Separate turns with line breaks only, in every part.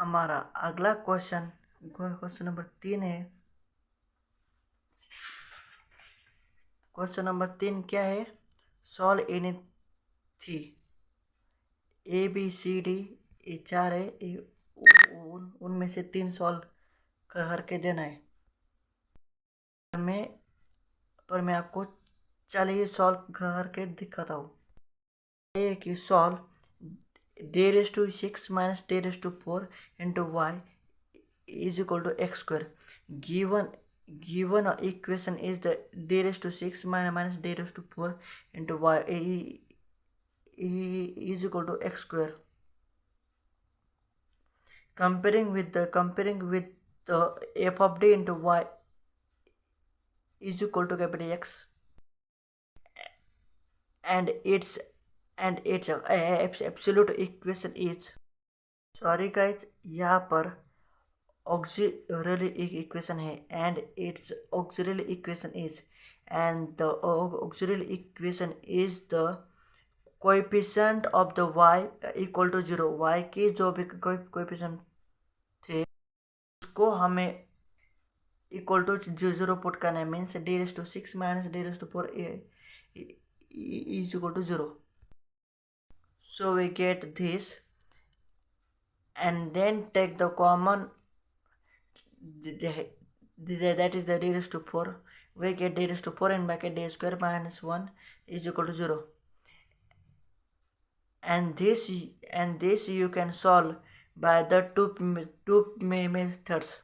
हमारा अगला question number 3 है। क्वेश्चन नंबर 3 क्या है? सॉल्व एनी थी ए बी सी डी, ये 4 है, उनमें से 3 सॉल्व करके देना है। मैं आपको चलिए सॉल्व करके दिखाता हूँ। ये कि solve d raised to 6 minus d raised to 4 into y is equal to x square. Given equation is the d raised to 6 minus d raised to 4 into y is equal to x square. Comparing with the f of d into y is equal to capital X, and its absolute equation is, sorry guys, यहाँ पर auxiliary equation है, and its auxiliary equation is, and the auxiliary equation is the coefficient of the y equal to 0. y की जो भी coefficient थे उसको हमें equal to 0 put करना है, means d raised to 6 minus d raised to 4 is equal to 0. So we get this, and then take the common, that is the d raised to 4. We get d raised to 4 in bracket d square minus 1 is equal to 0. And this you can solve by the two methods.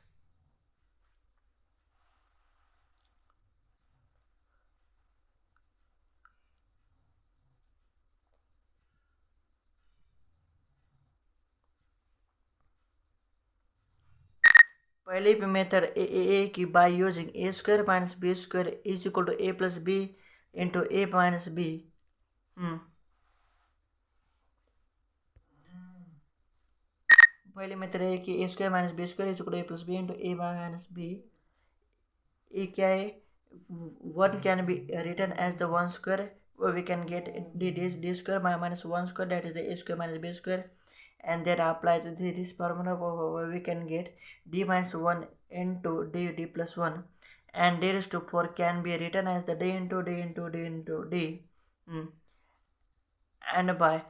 पहली method ए की by using a square minus b square is equal to a plus b into a minus b. पहली method है कि a square minus b square is equal to a plus b into a minus b. ये क्या है? One can be written as the 1 square, where we can get d square minus 1 square, that is the a square minus b square, and then apply this formula where we can get d minus 1 into d plus 1, and d raised to 4 can be written as the d into d into d into d, and by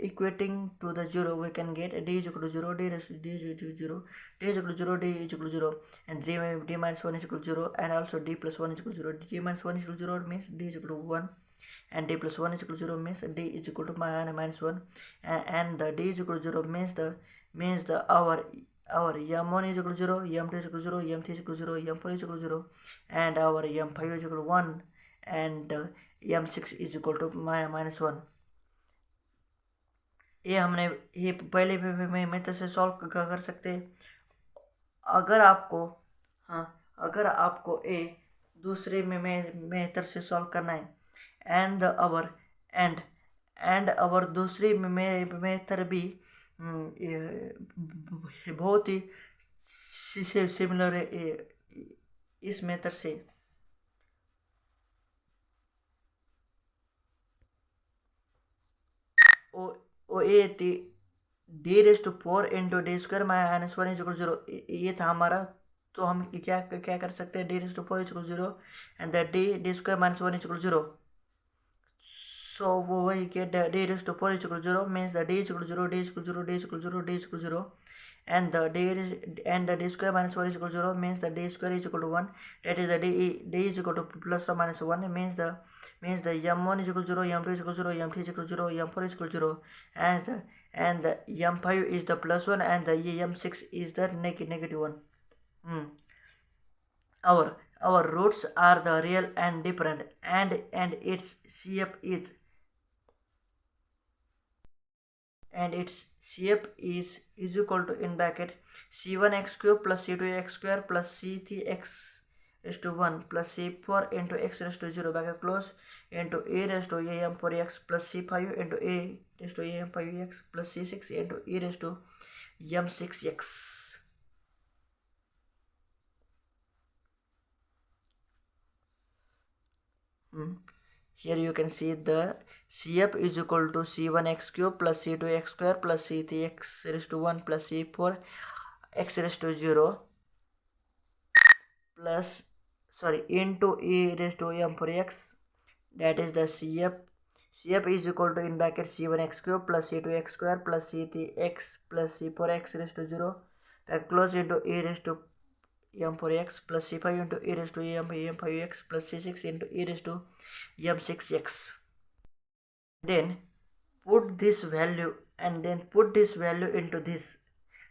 equating to the 0 we can get d is equal to 0, d raised to d is equal to 0, d is equal to 0, d is equal to 0, and d minus 1 is equal to 0, and also d plus 1 is equal to 0. d minus 1 is equal to 0 means d is equal to 1, and d plus 1 is equal to 0 means d is equal to minus 1, and the d is equal to 0 means the our m1 is equal to 0, m2 is equal to 0, m3 is equal to 0, m4 is equal to 0, and our m5 is equal to 1, and m6 is equal to minus 1. ये पहले method से solve कर सकते हैं। अगर आपको ए दूसरे method से सॉल्व करना है, एंड अवर दूसरी मेथड भी बहुत ही सिमिलर है इस मेथड से। d raised to 4 into d square minus 1 is equal to 0, ये था हमारा। तो हम क्या कर सकते हैं? d raised to 4 is equal to 0, and the d square minus 1 is equal to 0. So we get d raised to 4 is equal to 0 means the d is equal to 0, d is equal to 0, d is equal to 0, d is equal to 0, and the d square minus 1 is equal to 0 means the d square is equal to 1, that is the d is equal to plus or minus 1, means the m1 is equal to 0, m2 is equal to 0, m3 is equal to 0, m4 is equal to 0, and the m5 is the plus 1, and the m6 is the negative 1. Our roots are the real and different, and its CF is equal to, in bracket, c1x cube plus c2x square plus c3x raised to 1 plus c4 into x raised to 0 bracket close into a raised to am4x plus c5 into a raised to am5x plus c6 into e raised to m6x. Here you can see the CF is equal to C1x cube plus C2x square plus C3x raised to 1 plus C4 x raised to 0 plus into e raised to m for x, that is the CF. CF is equal to in bracket C1x cube plus C2x square plus C3x plus C4x raised to 0 that close into e raised to m for x plus C5 into e raised to m5x plus C6 into e raised to m6x. Then put this value into this.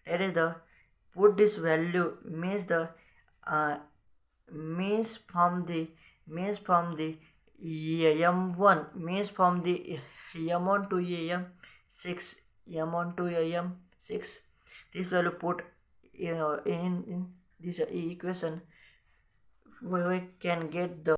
That is the put this value means the means from the m1 means from the m1 to m6 this value put in this equation. We can get the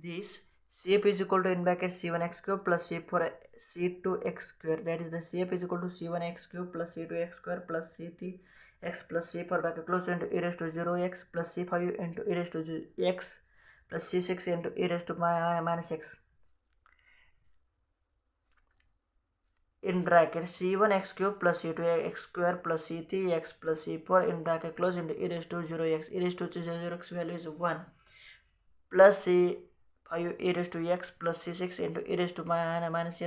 this CF is equal to in bracket C1x cube plus C2x square, that is the CF is equal to C1x cube plus C2x square plus C3x plus C4 bracket close into e raised to 0x plus C5 into e raised to x plus C6 into e raised to minus x in bracket C1x cube plus C2x square plus C3x plus C4 in bracket close into e raised to 0x. E raised to 0x value is 1 plus C5 e raised to x plus C6 into e raised to minus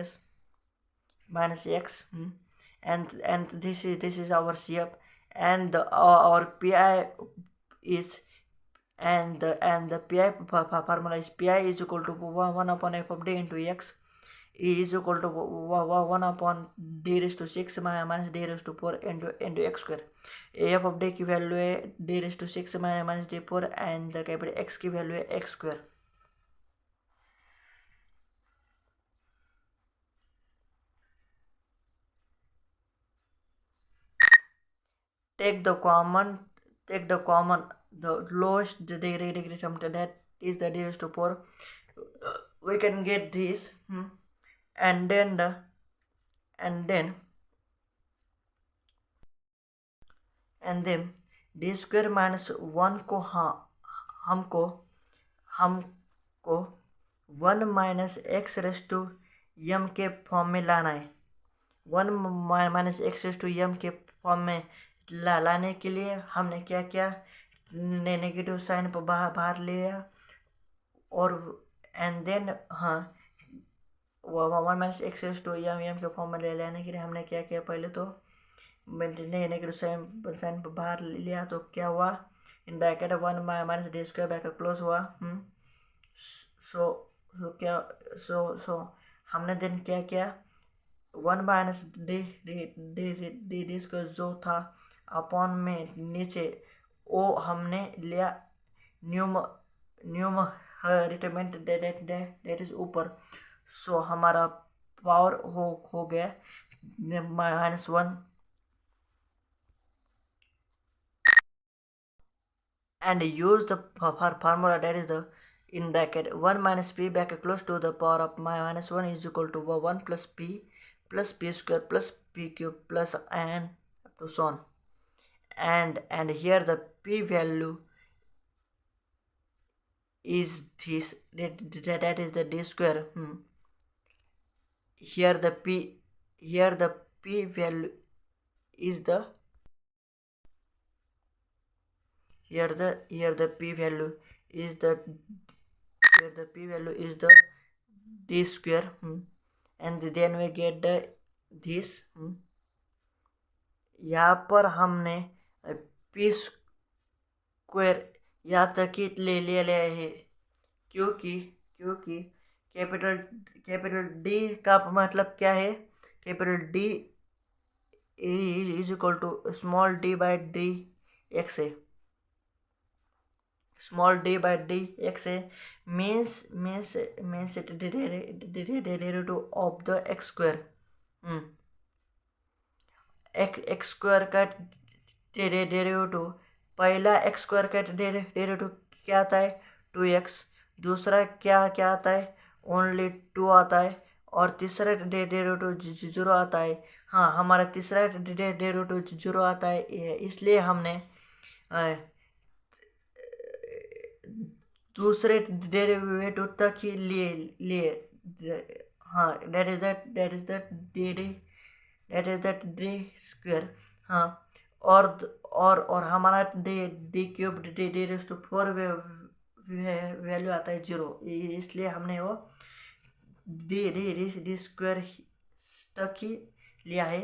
x, and this is our CF, and our PI is and the PI formula is PI is equal to 1 upon f of d into x. E is equal to 1 upon d raised to 6 minus d raised to 4 into x square. f of d की value है d raised to 6 minus d4 and the capital x की value है x square. Take the lowest degree term, that is the d raised to 4. We can get this, and then d square minus 1 को हमको 1 minus x raise to m के form में लाना है. 1 minus x raise to m के form में लाने के लिए हमने क्या किया, नेगेटिव साइन पर बाहर लिया और and then 1 minus x raise to m के फॉर्म में लाने के लिए हमने क्या किया, पहले तो नेगेटिव साइन पर बाहर लिया तो क्या हुआ, in bracket 1 minus D square bracket close हुआ. सो हमने देन क्या किया, 1 माइनस डी स्क्वायर जो था अपॉन में नीचे वो हमने लिया न्यूमरेटर डेट इज ऊपर. सो हमारा पावर हो गया -1 and use the formula, that is the in bracket 1 minus p bracket close to the power of -1 is equal to 1 plus p square plus p cube plus and up to so on. And here the p value is this, that is the d square. Here the p value is the here the p value is the d square, and then we get the this. यहाँ पर हमने p square यहाँ तक ही ले लिया है क्योंकि capital D का मतलब क्या है, capital D is equal to small d by d x है. Small d by dx means derivative of the x square. x square का डेरिवेटिव, पहला x square का डेरिवेटिव क्या आता है 2x, दूसरा क्या आता है ओनली 2 आता है, और तीसरा डेरिवेटिव 0 आता है. हमारा तीसरा डेरिवेटिव 0 आता है, इसलिए हमने दूसरे डेरिवेटिव तक ही लिए लिए हाँ दैट डी स्क्वायर। हाँ, और और हमारा d cube d raise to four value आता है 0, इसलिए हमने वो डी स्क्वायर तक ही लिया है।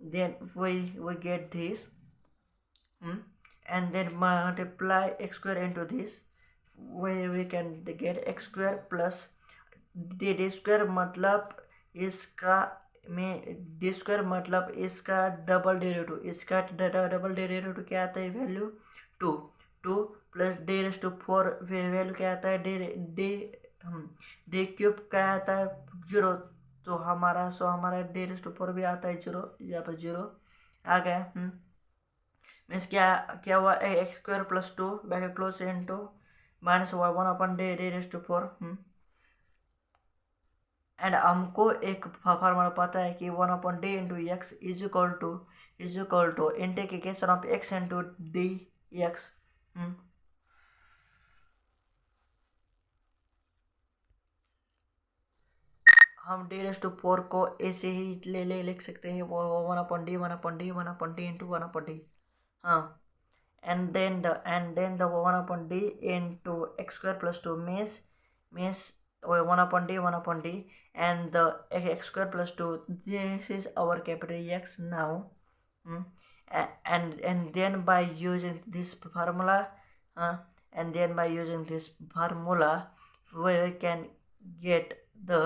Then we get this, and then multiply x square into this, we can get x square plus d square मतलब इसका में डी स्क्वायर मतलब इसका डबल डेरिवेटिव, इसका डबल डेरिवेटिव क्या आता है value 2 2 plus d raise to 4 value क्या आता है डी डी क्यूब क्या आता है 0, तो हमारा डी रेस टू 4 भी आता है 0, यहाँ पर 0 आ गया। मीन्स क्या क्या हुआ, x square plus 2 back close into minus 1 upon d raise to 4। And हमको एक फार्मूला पता है कि 1/d into x is equal to integration of x into d x. हम डी रेस टू 4 को ऐसे ही लिख सकते हैं, वो 1/d इंटू 1/d। हाँ, and then the 1/d into x square plus 2 means 1/d, and the x square plus 2, this is our capital X now. And then by using this formula, we can get the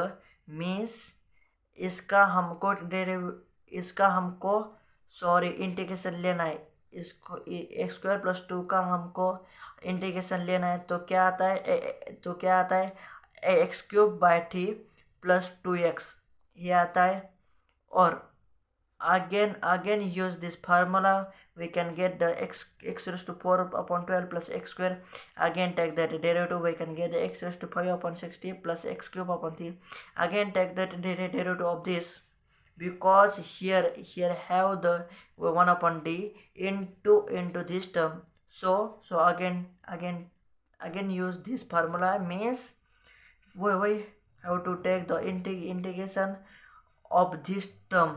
means इसका हमको integration लेना है, इसको x square plus 2 का हमको integration लेना है, तो क्या आता है x cube by 3 plus 2x ये आता है। और again use this formula, we can get the x raised to 4/12 plus x square. Again take that derivative, we can get the x raised to 5/60 plus x cube upon 3. Again take that derivative of this, because here have the 1/d into this term, so again use this formula, means we have to take the integration of this term,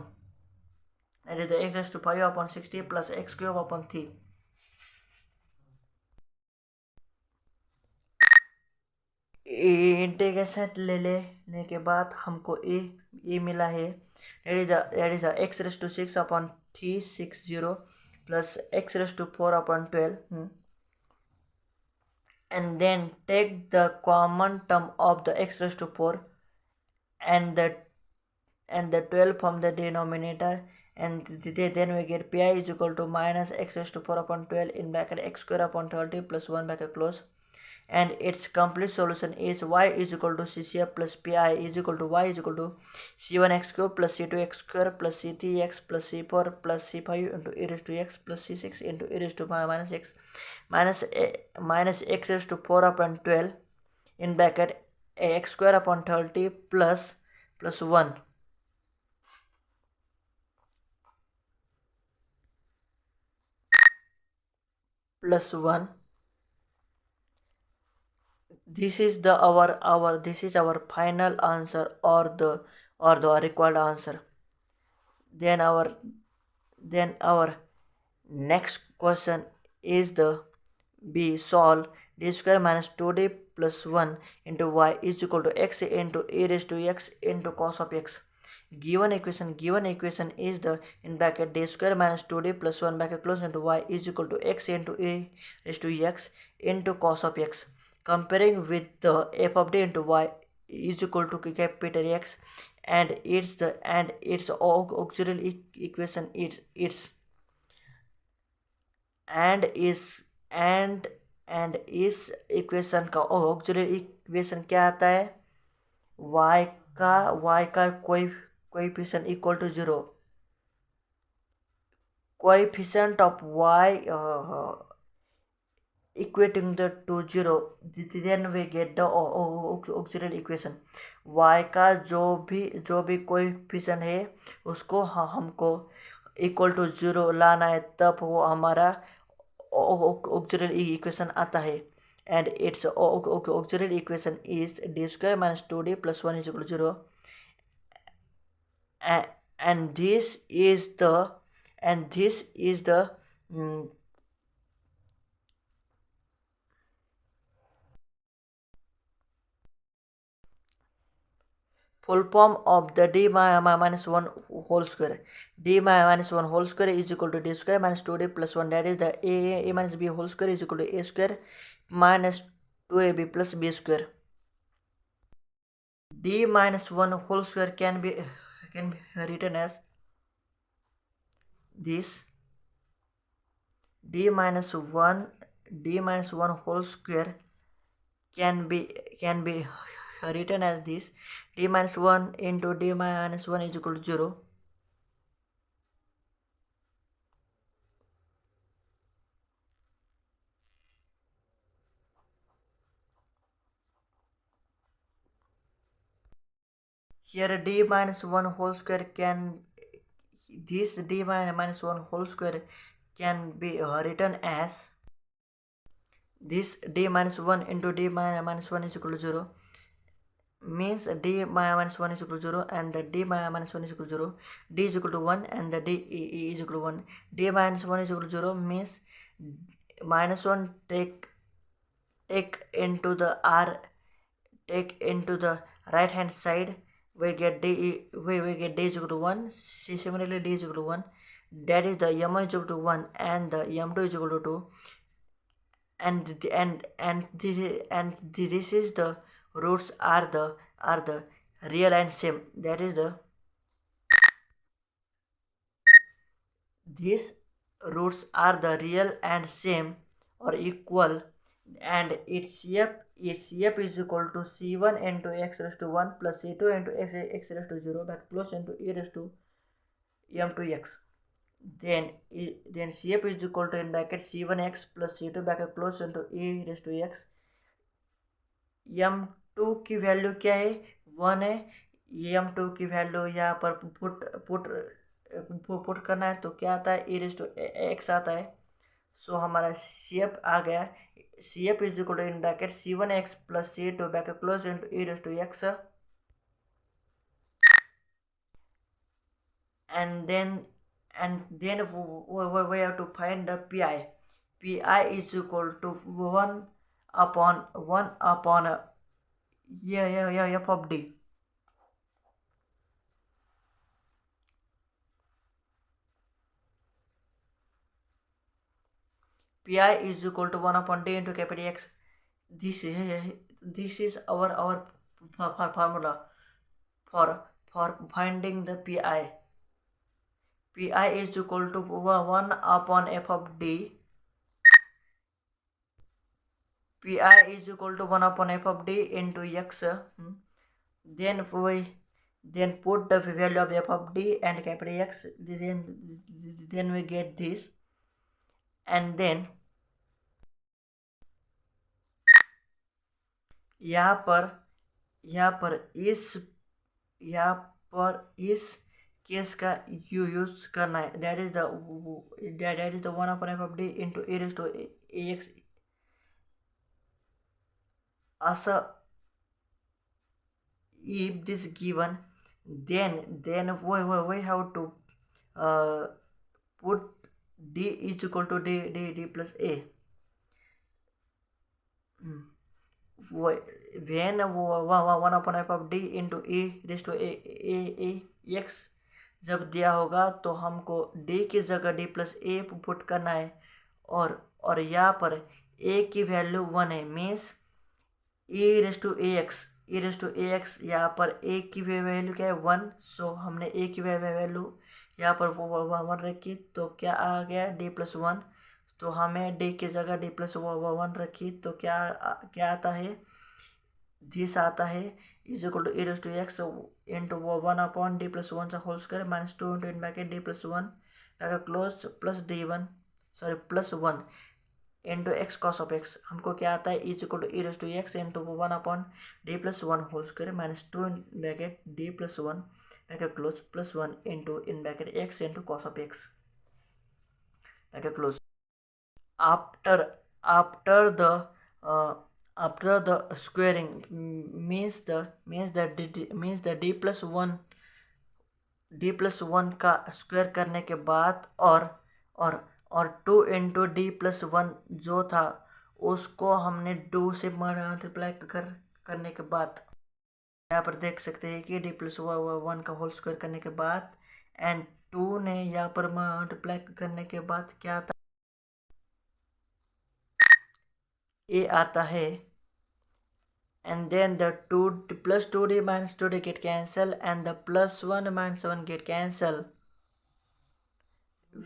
that is the x raised to 5/60 plus x cube upon 3. Integration लेने के बाद हमको ए मिला है, that is x raised to 6/360 plus x raised to 4/12, and then take the common term of the x raised to 4 and the 12 from the denominator, and then we get pi is equal to minus x raised to 4/12 in bracket x square upon 30 plus 1 bracket close, and its complete solution is y is equal to ccf plus pi is equal to y is equal to c1x cube plus c2x square plus c3x plus c4 plus c5 into e raised to x plus c6 into e raised to minus x minus x raised to 4/12 in bracket x square upon 30 plus 1 plus 1. This is our final answer, or the required answer. Then our next question is the B. Solve d square minus 2d plus 1 into y is equal to x into e raised to x into cos of x. Given equation is the in bracket d square minus 2d plus 1 bracket close into y is equal to x into e raised to x into cos of x. Comparing with the f of d into y is equal to capital X, and its auxiliary equation is इस equation का auxiliary equation क्या आता है, y का coefficient equal to 0, coefficient of y equating the to 0, then we get the auxiliary equation. y का जो भी coefficient है उसको हमको इक्वल टू 0 लाना है, तब वो हमारा ऑक्सिलरी इक्वेशन आता है। and its auxiliary equation is d square minus 2d plus 1 is equal to 0. and, and this is the and this is the mm, full form of the d minus 1 whole square. D minus 1 whole square is equal to d square minus 2d plus 1. That is the a minus b whole square is equal to a square minus 2ab plus b square. D minus 1 whole square can be written as this. D minus 1 whole square can be written as this. D minus 1 into d minus 1 is equal to 0. Here d minus 1 whole square this d minus 1 whole square can be written as this. D minus 1 into d minus 1 is equal to 0, means d minus 1 is equal to 0 and the d minus 1 is equal to 0. D is equal to 1 and the d is equal to 1. D minus 1 is equal to 0 means minus 1 take into the r take into the right hand side, we get d is equal to 1. Similarly d is equal to 1, that is the m1 is equal to 1 and the m2 is equal to 2, and this is the roots are the real and same. That is these roots are the real and same or equal, and its f is equal to c1 into x raised to 1 plus c2 into x raised to 0 back close into e raised to m to x. Then cf is equal to in bracket c1x plus c2 back close into e raised to x. m2 की value क्या है, 1 है. m2 की value यहाँ पर put करना है तो क्या आता है, e रेस टू x आता है. सो हमारा cf आ गया. cf is equal to in bracket c1x plus c2 back close into e raise to x, and then we have to find the pi. Pi is equal to 1 upon f of d. Pi is equal to 1 upon d into capital X. This is our formula for finding the pi. Pi is equal to 1 upon f of d. Pi is equal to 1 upon f of d into x. Then put the value of f of d and capital X. Then we get this, and then यहाँ पर इस case का use करना है. That is the 1 upon f of d into e raised to ax. Also, if this given, then we have to put d is equal to d plus a. When 1 upon f of d into e raised to a x जब दिया होगा तो हमको d की जगह d plus a put करना है, और यहाँ पर a की वैल्यू 1 है, means e raise to a x यहाँ पर a की वैल्यू क्या है 1. सो हमने a की वैल्यू यहाँ पर 1 रखी तो क्या आ गया d प्लस 1. तो हमें d की जगह d प्लस 1 रखी तो क्या आता है, दिस आता है is equal to e raise to x into 1 upon d plus 1 whole square minus 2 into in bracket d plus 1 close plus plus 1 into x cos of x. हमको क्या आता है, is equal to e raise to x into 1 upon d plus 1 whole square minus 2 in bracket d plus 1 close plus 1 into in bracket x into cos of x close. After the after the squaring means the d+1 का square करने के बाद और और 2 × d+1 जो था उसको हमने 2 से मल्टीप्लाई करने के बाद यहाँ पर देख सकते हैं कि d+1 का होल स्क्वायर करने के बाद एंड 2 ने यहाँ पर मल्टीप्लाई करने के बाद क्या आता ये आता है and then the 2 plus 2d minus 2d get cancelled and the plus 1 minus 1 get cancelled.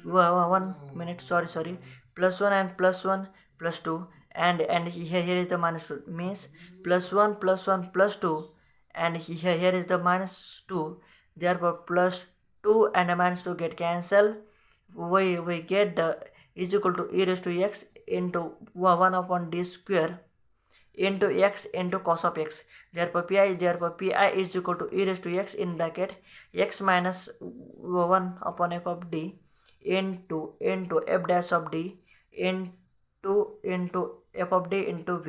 1 minute, sorry, plus 1 and plus 1 plus 2 and here is the minus 2 means plus 1 plus 2 and here is the minus 2, therefore plus 2 and minus 2 get cancelled. We get the is equal to e raised to x into 1 upon d square into x into cos of x. Therefore pi is equal to e raised to x in bracket x minus 1 upon f of d into f dash of d into f of d into v.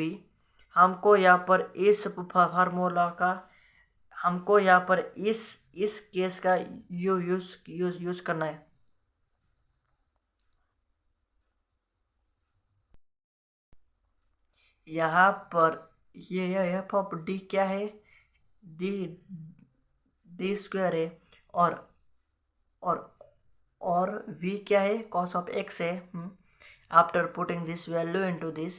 हमको यहाँ पर इस formula का हमको यहाँ पर इस case का यूज करना है. यहाँ पर ये एफ ऑफ डी क्या है, डी स्क्वायर है और v क्या है, cos of x है. After putting this value into this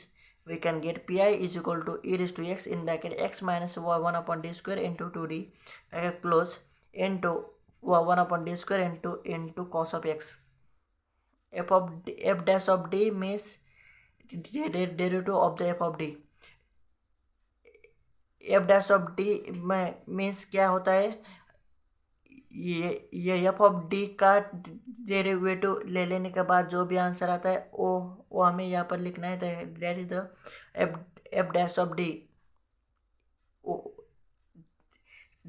we can get pi is equal to e raised to x in bracket x minus 1 upon d square into 2d bracket close into 1 upon d square into cos of x. F dash of d means derivative of the f of d. f dash of d means क्या होता है, ये F of D का derivative ले लेने के बाद जो भी आंसर आता है वो हमें यहाँ पर लिखना है. That is the F dash of D.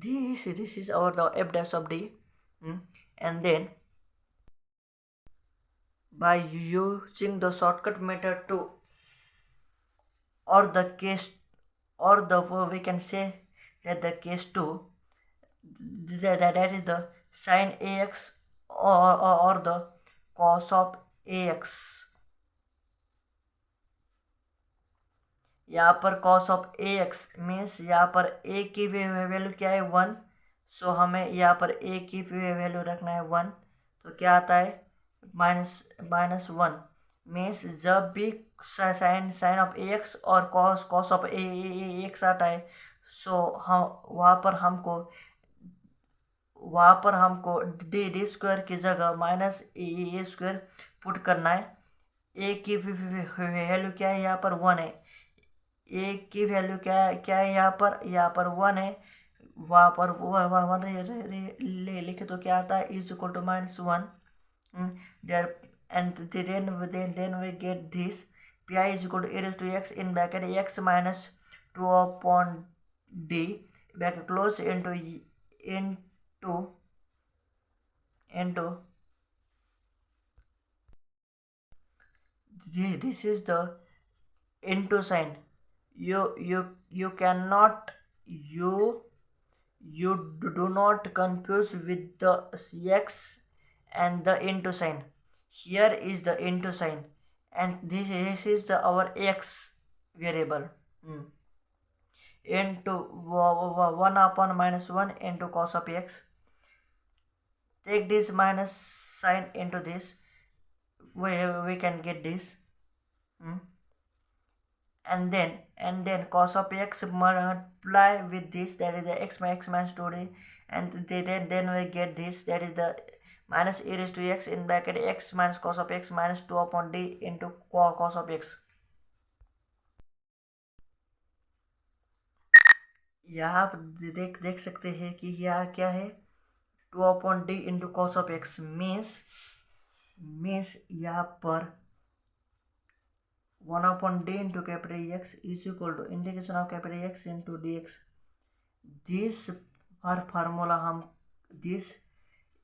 This is our the f dash of d. And then by using the shortcut method to or we can say that the case 2 that is the sin ax or the cos of ax. यहाँ पर cos of ax means यहाँ पर a की value क्या है 1, सो हमें यहाँ पर a की वैल्यू रखना है 1. तो क्या आता है -1 मीन्स जब भी साइन ऑफ ax और cos ऑफ ax आता है सो हम वहाँ पर हमको डी स्क्वायर की जगह माइनस ए स्क्वायर पुट करना है. ए की वैल्यू क्या है, यहाँ पर 1 है. ए की वैल्यू क्या है यहाँ पर 1 है. वहाँ पर 1 लिखे तो क्या आता है is equal to -1. There and then we get this pi is equal to e raised to x in bracket x minus 2 upon d bracket close into this is the into sign. You cannot you do not confuse with the x and the into sign. Here is the into sign and this is the our x variable into 1 upon -1 into cos of x. Take this minus sign into this, we can get this. And then cos of x multiply with this, that is the x minus 2d, and then we get this, that is the minus e raised to x in bracket x minus cos of x minus 2 upon d into cos of x. यहाँ आप देख सकते हैं कि यहाँ क्या है 2 upon d into cos of x means यहाँ पर 1 upon d into capital X is equal to integration of capital X into dx. This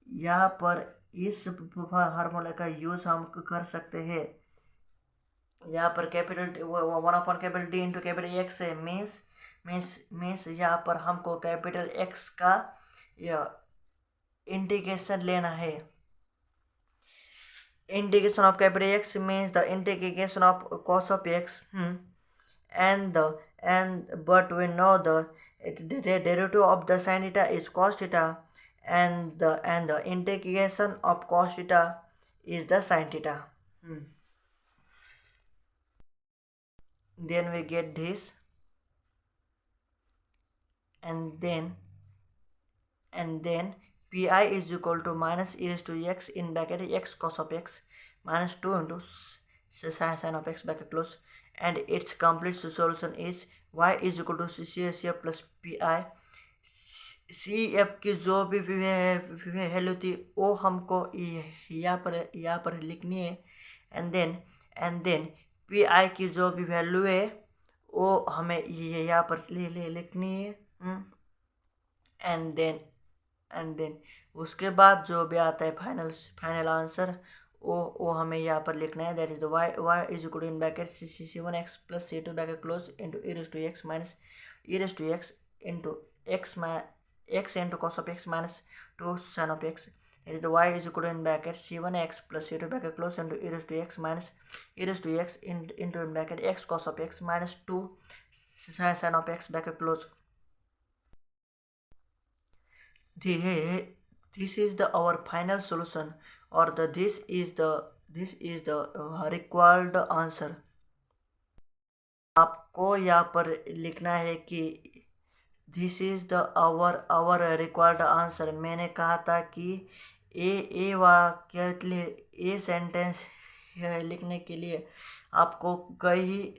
यहाँ पर इस फार्मूला का यूज हम कर सकते हैं यहाँ पर capital 1/D into capital x है, मीन्स यहाँ पर हमको कैपिटल एक्स का इंटीग्रेशन लेना है. Integration of capital X means the integration of cos of x, but we know the derivative of the sin theta is cos theta, and the integration of cos theta is the sin theta. Then we get this, and then pi is equal to minus e raised to x in bracket x cos of x minus 2 into sin of x bracket close, and its complete solution is y is equal to CF plus pi. CF की जो भी value थी वो हमको यहाँ पर लिखनी है, एंड देन पी की जो भी वैल्यू है वो हमें यहाँ पर लिखनी है. एंड देन उसके बाद जो भी आता है फाइनल आंसर वो हमें यहाँ पर लिखना है. That is the y is equal to in bracket c1x plus c2 bracket close into e raise to x minus e raise to x into x into cos of x minus 2 sin of x. That is the y is equal to in bracket c1x plus c2 bracket close into e raised to x minus e raised to x into in bracket x cos of x minus 2 sin of x bracket close. This is the our final solution, or this is the required answer. आपको यहाँ पर लिखना है कि this is the our required answer. मैंने कहा था कि ए वाक्य ए सेंटेंस लिखने के लिए आपको कई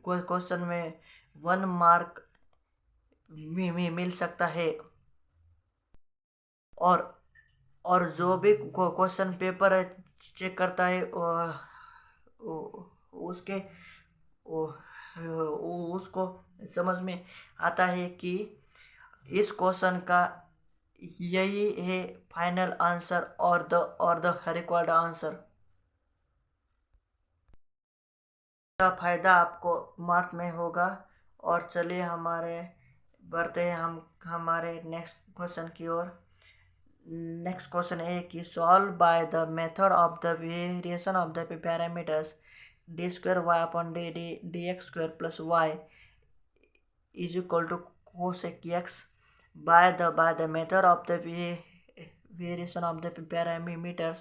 क्वेश्चन में 1 मार्क मिल सकता है. और जो भी क्वेश्चन पेपर चेक करता है उसके उसको समझ में आता है कि इस क्वेश्चन का यही है फाइनल आंसर और द रिक्वायर्ड आंसर. का फायदा आपको मार्क में होगा. और चलिए बढ़ते हैं हम हमारे नेक्स्ट क्वेश्चन की ओर. नेक्स्ट क्वेश्चन है कि solve by the method of the variation of the parameters d square y upon d x square plus y is equal to cosec x by the method of the variation of the parameters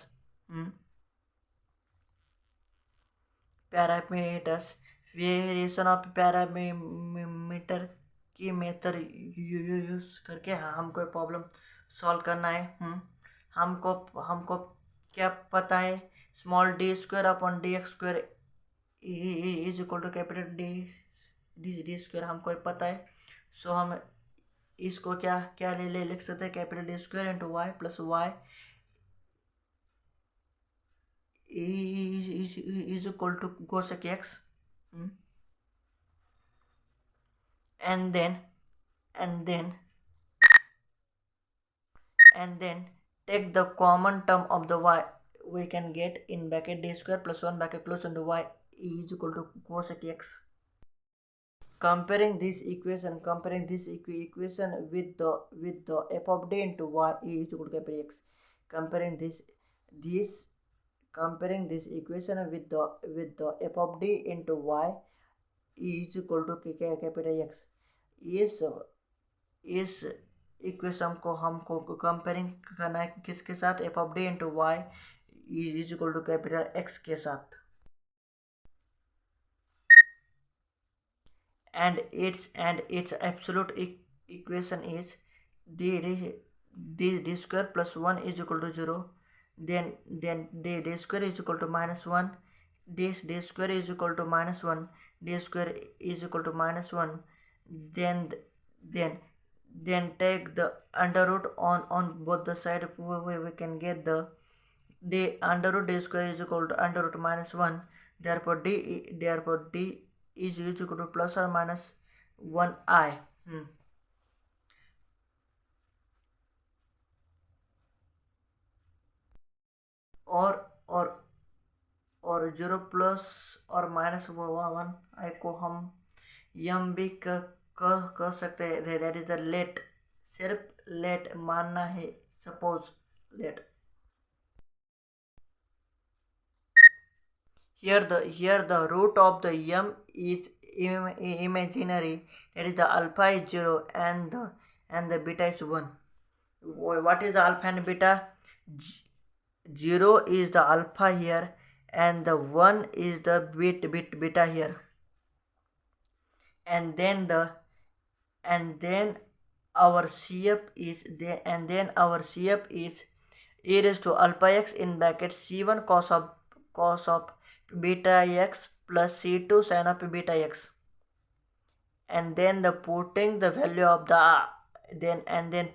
variation of parameter की method use करके हमको problem solve करना है. हमको क्या पता है, small d square upon d x square is equal to capital d square हमको पता है. सो हम इसको क्या लिख सकते हैं, capital d square into y plus y is equal to cosec x. and then take the common term of the y. We can get in bracket d square plus 1 bracket close into y is equal to cosec x. Comparing this equation with the f of d into y is equal to capital X. Comparing this equation with the f of d into y is equal to capital X. इस equation को हमको comparing करना है किसके साथ, f of d into y is equal to capital x के साथ. and its absolute equation is d square plus 1 is equal to 0. Then d square is equal to minus 1. d square is equal to minus 1. d square is equal to minus 1. Then take the under root on both the side. We can get the under root d square is equal to under root minus 1. Therefore d is equal to plus or minus 1i. और और 0 plus और minus 1 आई को हम यम भी कह सकते हैं। That is the late, सिर्फ लेट मानना है। Suppose let here the root of the m is imaginary, that is the alpha is 0 and the beta is 1. What is the alpha and beta? 0 is the alpha here and the 1 is the beta here, and then our CF is there, and then our CF is e raised to alpha x in bracket c1 cos of beta x plus c2 sin of beta x, and then the putting the value of the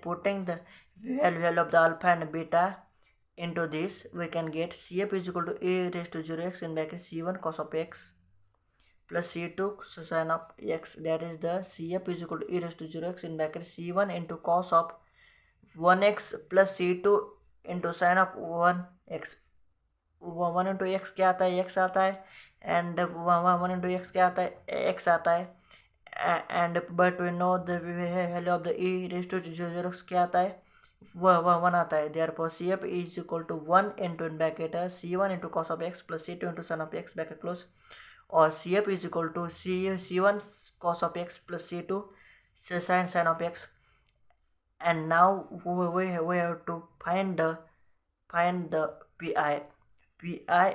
putting the value of the alpha and beta into this, we can get CF is equal to e raised to 0x in bracket c1 cos of x plus c2 sin of x, that is the CF is equal to e raised to 0x in bracket c1 into cos of 1x plus c2 into sin of 1x. 1 into x क्या आता है? x आता है, and 1 into x क्या आता है? x आता है, and but we know the value of the e raise to 0 क्या आता है? 1 आता है। Therefore CF is equal to 1 into in bracket c1 into cos of x plus c2 into sin of x bracket close, और CF is equal to c1 cos of x plus c2 sin of x. And now we have to find the pi. Pi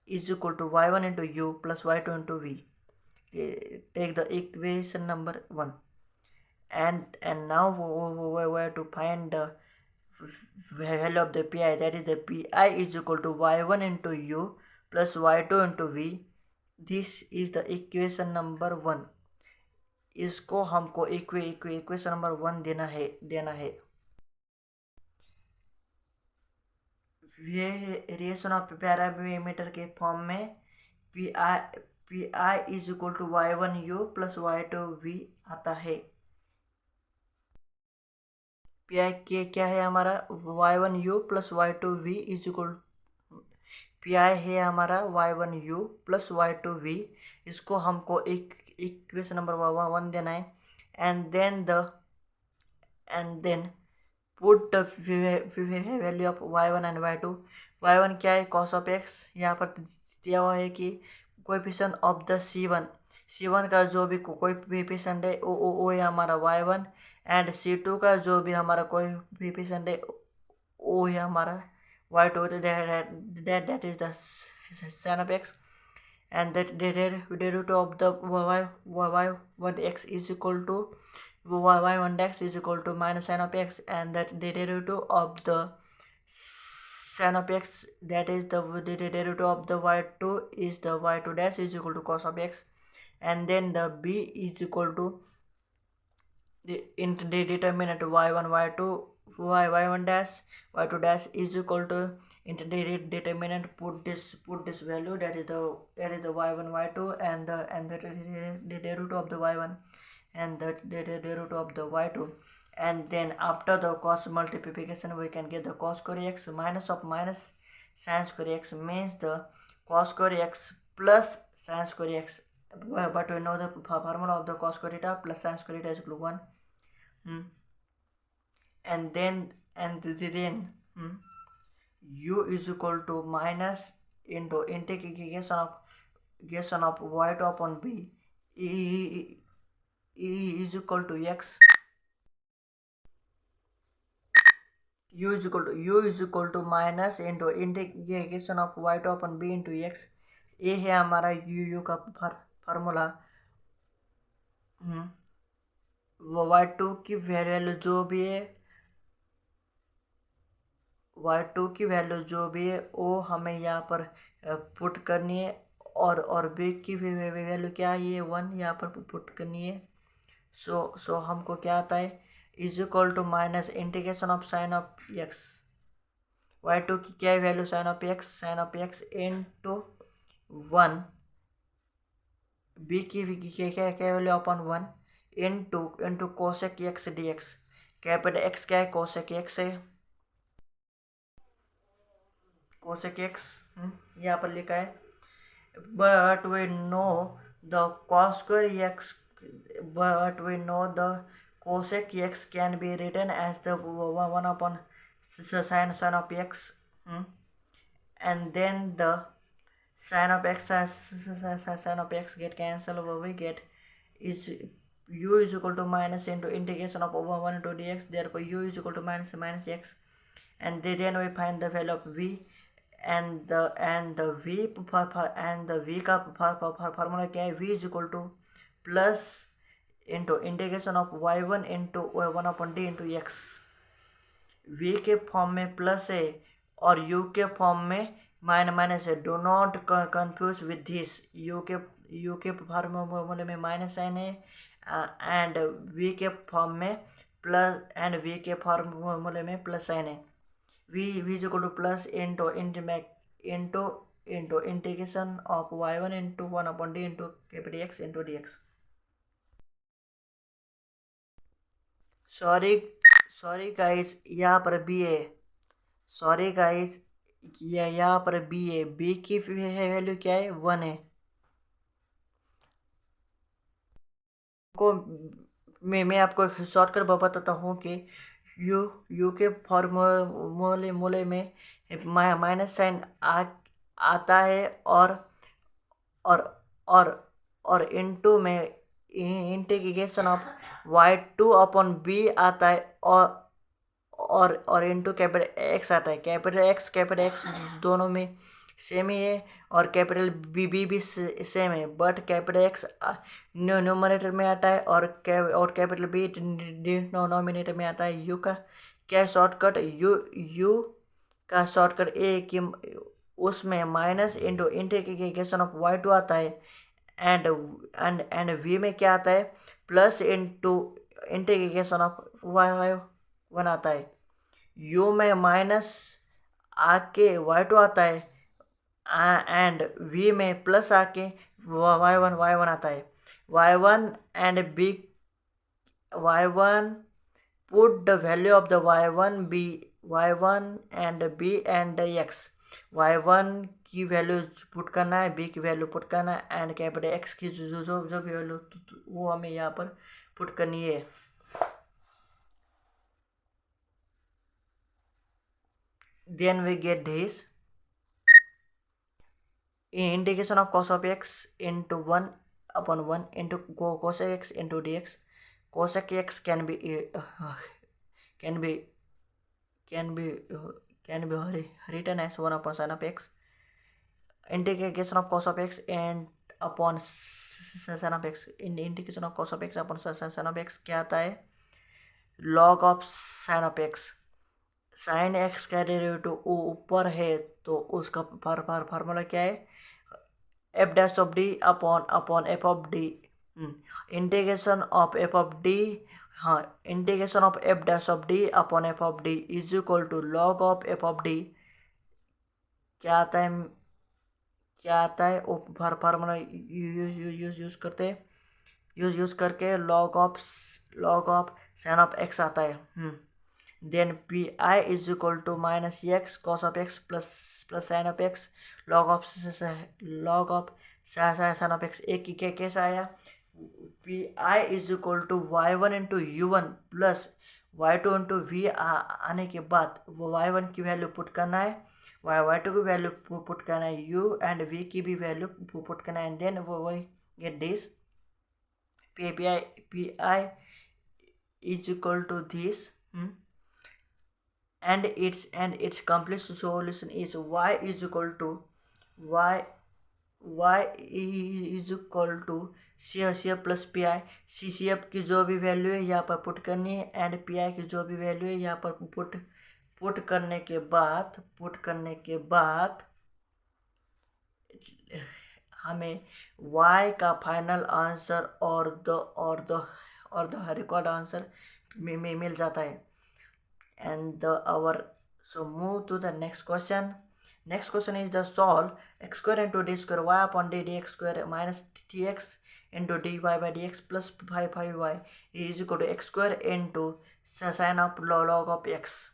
is equal to y1 into u plus y2 into v. Take the equation number 1, and now we have to find the value of the pi, that is the pi is equal to y1 into u plus y2 into v. This is the equation number 1. इसको हमको equation number 1 देना है। Variation of parameter के form में p is equal to y1u plus y2v आता है। P के क्या है हमारा? y1u plus y2v is equal, P है हमारा y1u प्लस y2v। इसको हमको एक इक्वेशन नंबर 1 देना है, and then put the value of y1 and y2। y1 क्या है? Cos of x। यहाँ पर दिया हुआ है कि कोएफिशिएंट ऑफ द c1 का जो भी कोएफिशिएंट है वो है हमारा y1, एंड c2 का जो भी हमारा कोएफिशिएंट है वो है हमारा y2, that is the sin of x, and that derivative of the y1x is equal to y1x is equal to minus sin of x, and that derivative of the sin of x, that is the derivative of the y2 is the y2 dash is equal to cos of x, and then the b is equal to the determinant y1 y2 y1 dash y2 dash is equal to determinant, put this value, that is the y1 y2 and the derivative of the y1 and the derivative of the y2, and then after the cos multiplication we can get the cos square x minus of minus sin square x, means the cos square x plus sin square x, but we know the formula of the cos square theta plus sin square theta is equal to 1. And then u is equal to minus into integration of y2 upon b, e is equal to x, u is equal to minus into integration of y2 upon b into x. ये है हमारा u का formula. y2 की value जो भी है वो हमें यहाँ पर पुट करनी है, और b की वैल्यू क्या है? ये 1 यहाँ पर पुट करनी है। सो हमको क्या आता है? Is equal to minus integration of sine of x, y2 की क्या है value? Sine of x into 1, b की क्या value upon 1 into cosec x dx। Capital x क्या है? कोसेक x है, कोसेक x यहाँ पर लिखा है, but we know the cos square x, but we know the cosec x can be written as the 1 upon sin of x, and then the sin of x sin of x get cancelled. What we get is u is equal to minus into integration of over 1 into dx. Therefore u is equal to minus x, and then we find the value of v, and the v का formula क्या है? v is equal to plus into integration of y1 into 1/d into x. v के form में plus है और u के form में minus है. Do not confuse with this. u के फार्मूले में माइनस साइन है, एंड v के फॉर्म में प्लस, एंड v के फार्मूले में प्लस साइन है. v is equal to plus into integration of y1 into 1/d into capital X into dx. Sorry guys, यहाँ पर b है. सॉरी गाइस, यहाँ पर b है. b की वैल्यू क्या है? 1 है. को मैं आपको शॉर्टकट बताता हूँ कि यू के फॉर्मूले में माइनस साइन आता है, और इनटू में integration of y2 upon b आता है, और इनटू कैपिटल x आता है. कैपिटल x दोनों में सेम ही है, और कैपिटल बी भी सेम है, बट कैपिटल एक्स न्यूमरेटर में आता है और कैपिटल बी डिनोमिनेटर में आता है. यू का क्या शॉर्टकट? यू का शॉर्टकट ए कि उसमें minus into integration of y2 आता है, एंड वी में क्या आता है? Plus into integration of y1 आता है. यू में माइनस आके y2 आता है, एंड v में प्लस आके y1 आता है. y1 and b, y1 put the value of the y1 and b and x. y1 की वैल्यू पुट करना है, b की वैल्यू पुट करना है, एंड कैपिटल x की जो भी वैल्यू वो हमें यहाँ पर पुट करनी है. Then we get this integration of cos of x into 1 upon 1 into cosec x into dx. Cosec x can be written as 1 upon sin of x. Integration of cos of x and upon sin of x. In integration of cos of x upon sin of x क्या आता है? log of sin of x. sin x का derivative ऊपर है, तो उसका formula क्या है? f dash of d upon f of d. Integration of f of d, integration of f dash of d upon f of d is equal to log of f of d. क्या आता है? Formula use करके log of sin of x आता है. Then pi is equal to minus x cos of x plus sin of x log of sin of x. एक कैसे आया? pi is equal to y1 into u1 plus y2 into v आने के बाद y1 की value put करना है, y2 की वैल्यू पुट करना है, u एंड v की भी वैल्यू पुट करना है, एंड देन वो get this pi is equal to this. And its complete solution is y is equal to CF plus pi. CF की जो भी वैल्यू है यहाँ पर पुट करनी है, एंड pi की जो भी वैल्यू है यहाँ पर पुट करने के बाद हमें y का फाइनल आंसर और द रिकॉर्ड आंसर में मिल जाता है. And so move to the next question. Next question is the solve x square into d square y upon d dx square minus tx into dy by dx plus 5y is equal to x square into sin of log of x.